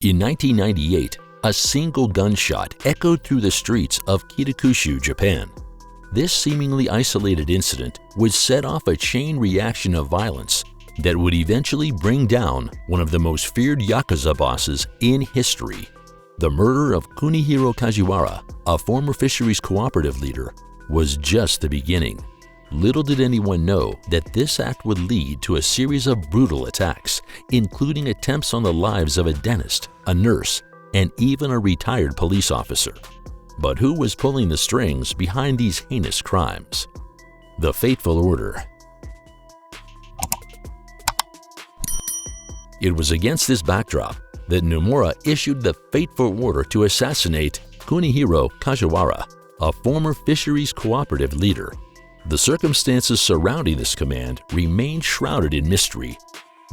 In 1998, a single gunshot echoed through the streets of Kitakyushu, Japan. This seemingly isolated incident would set off a chain reaction of violence that would eventually bring down one of the most feared Yakuza bosses in history. The murder of Kunihiro Kajiwara, a former fisheries cooperative leader, was just the beginning. Little did anyone know that this act would lead to a series of brutal attacks, including attempts on the lives of a dentist, a nurse, and even a retired police officer. But who was pulling the strings behind these heinous crimes? The fateful order. It was against this backdrop that Nomura issued the fateful order to assassinate Kunihiro Kajiwara, a former fisheries cooperative leader. The circumstances surrounding this command remain shrouded in mystery,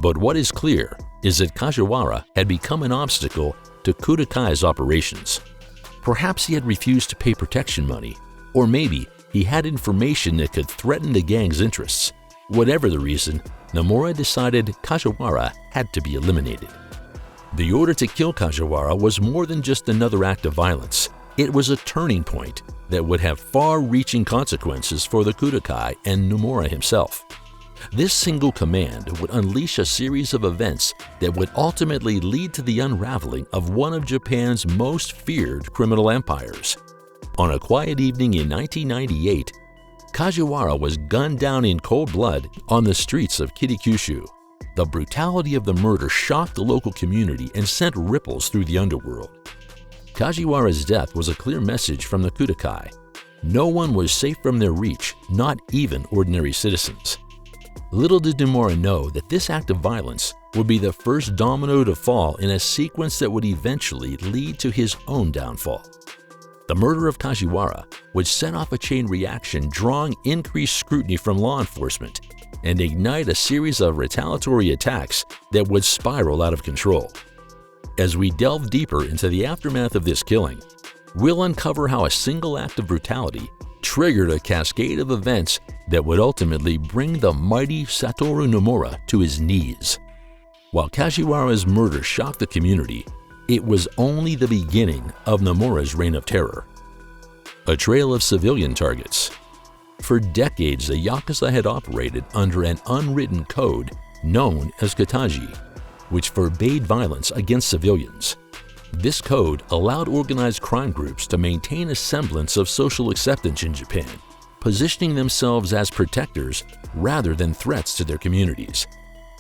but what is clear is that Kajiwara had become an obstacle to Kutakai's operations. Perhaps he had refused to pay protection money, or maybe he had information that could threaten the gang's interests. Whatever the reason, Nomura decided Kajiwara had to be eliminated. The order to kill Kajiwara was more than just another act of violence. It was a turning point that would have far-reaching consequences for the Kutakai and Nomura himself. This single command would unleash a series of events that would ultimately lead to the unraveling of one of Japan's most feared criminal empires. On a quiet evening in 1998, Kajiwara was gunned down in cold blood on the streets of Kitakyushu. The brutality of the murder shocked the local community and sent ripples through the underworld. Kajiwara's death was a clear message from the Kutakai. No one was safe from their reach, not even ordinary citizens. Little did Nomura know that this act of violence would be the first domino to fall in a sequence that would eventually lead to his own downfall. The murder of Kajiwara would set off a chain reaction, drawing increased scrutiny from law enforcement and ignite a series of retaliatory attacks that would spiral out of control. As we delve deeper into the aftermath of this killing, we'll uncover how a single act of brutality triggered a cascade of events that would ultimately bring the mighty Satoru Nomura to his knees. While Kajiwara's murder shocked the community, it was only the beginning of Nomura's reign of terror. A trail of civilian targets. For decades, the Yakuza had operated under an unwritten code known as Kitaji, which forbade violence against civilians. This code allowed organized crime groups to maintain a semblance of social acceptance in Japan, positioning themselves as protectors rather than threats to their communities.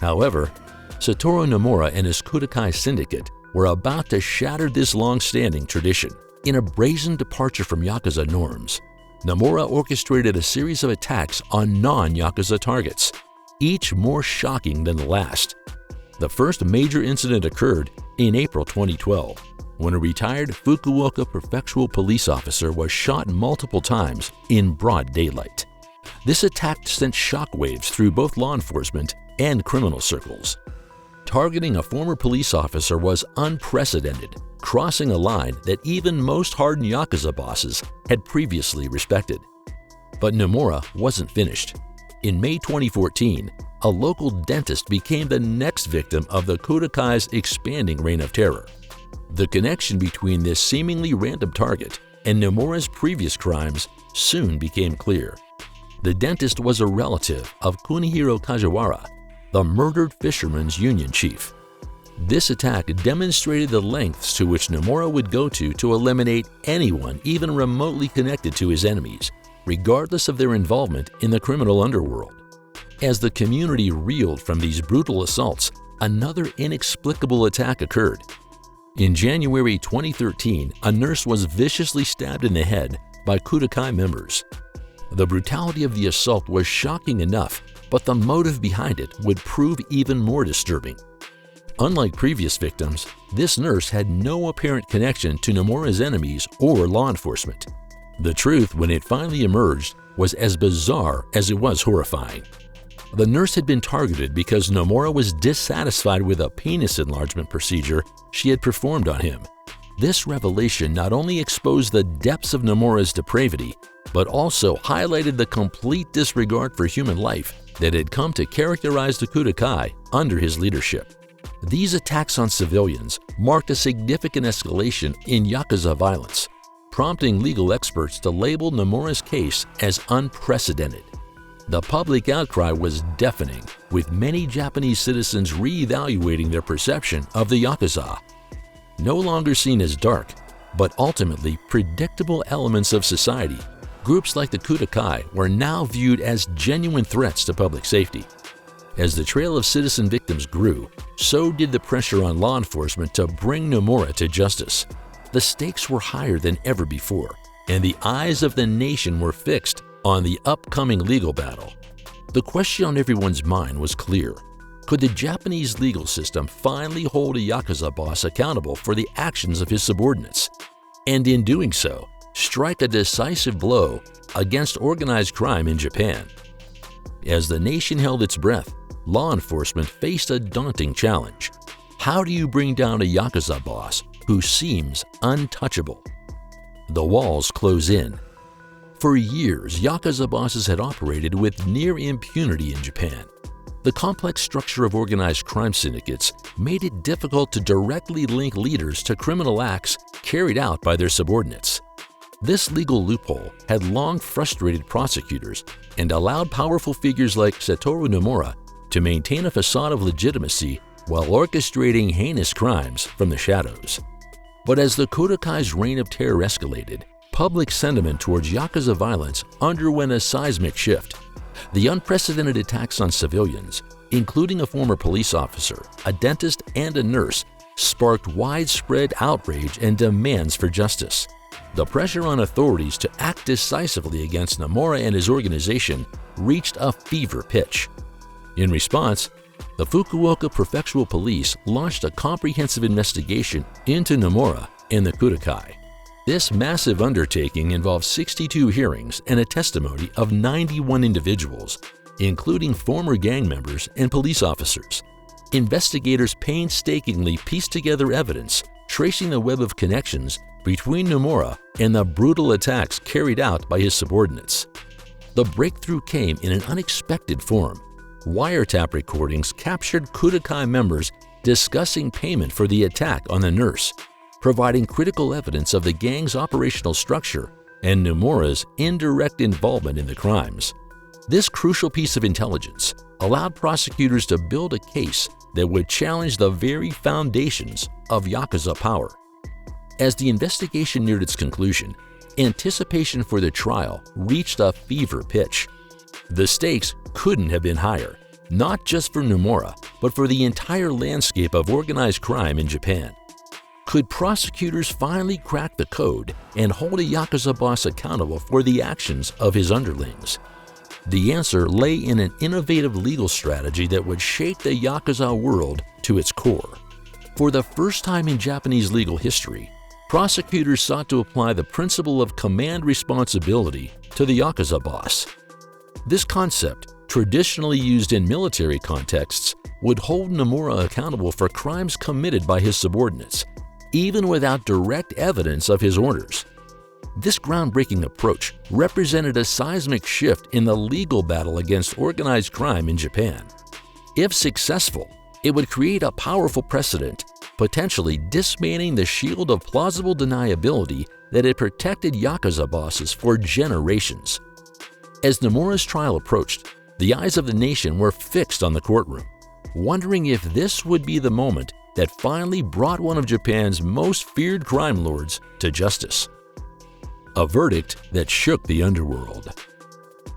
However, Satoru Nomura and his Kutakai syndicate were about to shatter this long-standing tradition. In a brazen departure from Yakuza norms, Nomura orchestrated a series of attacks on non-Yakuza targets, each more shocking than the last. The first major incident occurred in April 2012, when a retired Fukuoka prefectural police officer was shot multiple times in broad daylight. This attack sent shockwaves through both law enforcement and criminal circles. Targeting a former police officer was unprecedented, crossing a line that even most hardened Yakuza bosses had previously respected. But Nomura wasn't finished. In May 2014, a local dentist became the next victim of the Kutakai's expanding reign of terror. The connection between this seemingly random target and Nomura's previous crimes soon became clear. The dentist was a relative of Kunihiro Kajiwara, the murdered fisherman's union chief. This attack demonstrated the lengths to which Nomura would go to eliminate anyone even remotely connected to his enemies, regardless of their involvement in the criminal underworld. As the community reeled from these brutal assaults, another inexplicable attack occurred. In January 2013, a nurse was viciously stabbed in the head by Kutakai members. The brutality of the assault was shocking enough, but the motive behind it would prove even more disturbing. Unlike previous victims, this nurse had no apparent connection to Nomura's enemies or law enforcement. The truth, when it finally emerged, was as bizarre as it was horrifying. The nurse had been targeted because Nomura was dissatisfied with a penis enlargement procedure she had performed on him. This revelation not only exposed the depths of Nomura's depravity, but also highlighted the complete disregard for human life that had come to characterize the Kutakai under his leadership. These attacks on civilians marked a significant escalation in Yakuza violence, prompting legal experts to label Nomura's case as unprecedented. The public outcry was deafening, with many Japanese citizens reevaluating their perception of the Yakuza. No longer seen as dark, but ultimately predictable elements of society, groups like the Kitakyushu were now viewed as genuine threats to public safety. As the trail of citizen victims grew, so did the pressure on law enforcement to bring Nomura to justice. The stakes were higher than ever before, and the eyes of the nation were fixed on the upcoming legal battle. The question on everyone's mind was clear. Could the Japanese legal system finally hold a Yakuza boss accountable for the actions of his subordinates? And in doing so, strike a decisive blow against organized crime in Japan. As the nation held its breath, law enforcement faced a daunting challenge. How do you bring down a Yakuza boss who seems untouchable? The walls close in. For years, Yakuza bosses had operated with near impunity in Japan. The complex structure of organized crime syndicates made it difficult to directly link leaders to criminal acts carried out by their subordinates. This legal loophole had long frustrated prosecutors and allowed powerful figures like Satoru Nomura to maintain a facade of legitimacy while orchestrating heinous crimes from the shadows. But as the Kodakyu's reign of terror escalated, public sentiment towards Yakuza violence underwent a seismic shift. The unprecedented attacks on civilians, including a former police officer, a dentist, and a nurse, sparked widespread outrage and demands for justice. The pressure on authorities to act decisively against Nomura and his organization reached a fever pitch. In response, the Fukuoka Prefectural Police launched a comprehensive investigation into Nomura and the Kitakyushu. This massive undertaking involved 62 hearings and a testimony of 91 individuals, including former gang members and police officers. Investigators painstakingly pieced together evidence, tracing the web of connections between Nomura and the brutal attacks carried out by his subordinates. The breakthrough came in an unexpected form. Wiretap recordings captured Kitakyushu members discussing payment for the attack on the nurse, providing critical evidence of the gang's operational structure and Nomura's indirect involvement in the crimes. This crucial piece of intelligence allowed prosecutors to build a case that would challenge the very foundations of Yakuza power. As the investigation neared its conclusion, anticipation for the trial reached a fever pitch. The stakes couldn't have been higher, not just for Nomura, but for the entire landscape of organized crime in Japan. Could prosecutors finally crack the code and hold a Yakuza boss accountable for the actions of his underlings? The answer lay in an innovative legal strategy that would shake the Yakuza world to its core. For the first time in Japanese legal history, prosecutors sought to apply the principle of command responsibility to the Yakuza boss. This concept, traditionally used in military contexts, would hold Nomura accountable for crimes committed by his subordinates, even without direct evidence of his orders. This groundbreaking approach represented a seismic shift in the legal battle against organized crime in Japan. If successful, it would create a powerful precedent, potentially dismantling the shield of plausible deniability that had protected Yakuza bosses for generations. As Nomura's trial approached, the eyes of the nation were fixed on the courtroom, wondering if this would be the moment that finally brought one of Japan's most feared crime lords to justice. A verdict that shook the underworld.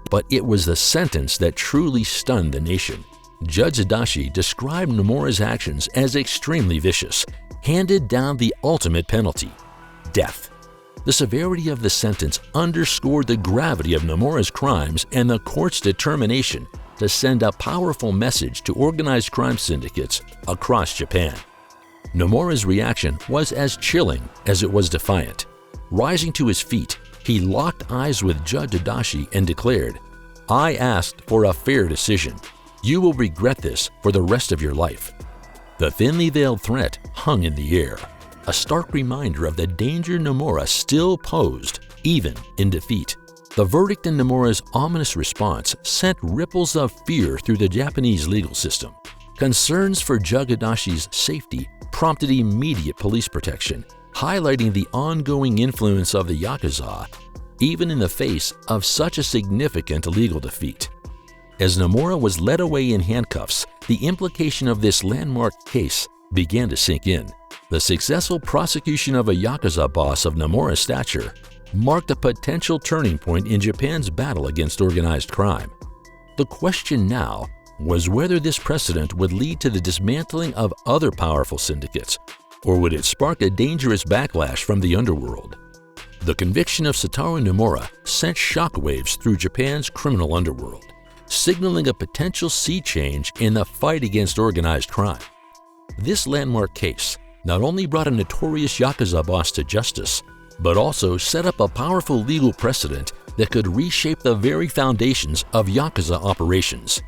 But it was the sentence that truly stunned the nation. Judge Adachi described Nomura's actions as extremely vicious, handed down the ultimate penalty, death. The severity of the sentence underscored the gravity of Nomura's crimes and the court's determination to send a powerful message to organized crime syndicates across Japan. Nomura's reaction was as chilling as it was defiant. Rising to his feet, he locked eyes with Judge Adachi and declared, "I asked for a fair decision. You will regret this for the rest of your life." The thinly veiled threat hung in the air, a stark reminder of the danger Nomura still posed, even in defeat. The verdict and Nomura's ominous response sent ripples of fear through the Japanese legal system. Concerns for Jagedashi's safety prompted immediate police protection, highlighting the ongoing influence of the Yakuza, even in the face of such a significant legal defeat. As Nomura was led away in handcuffs, the implication of this landmark case began to sink in. The successful prosecution of a Yakuza boss of Nomura's stature marked a potential turning point in Japan's battle against organized crime. The question now was whether this precedent would lead to the dismantling of other powerful syndicates, or would it spark a dangerous backlash from the underworld? The conviction of Satoru Nomura sent shockwaves through Japan's criminal underworld, signaling a potential sea change in the fight against organized crime. This landmark case not only brought a notorious Yakuza boss to justice, but also set up a powerful legal precedent that could reshape the very foundations of Yakuza operations.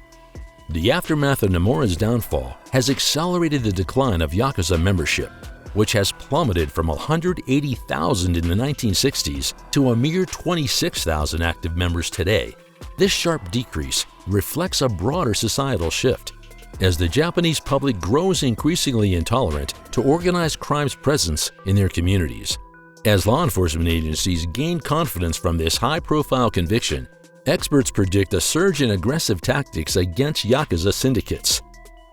The aftermath of Nomura's downfall has accelerated the decline of Yakuza membership, which has plummeted from 180,000 in the 1960s to a mere 26,000 active members today. This sharp decrease reflects a broader societal shift, as the Japanese public grows increasingly intolerant to organized crime's presence in their communities. As law enforcement agencies gain confidence from this high-profile conviction, experts predict a surge in aggressive tactics against Yakuza syndicates.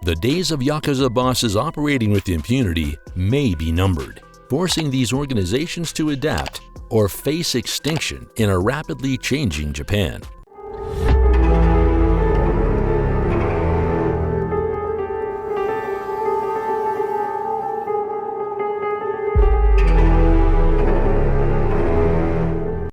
The days of Yakuza bosses operating with impunity may be numbered, forcing these organizations to adapt or face extinction in a rapidly changing Japan.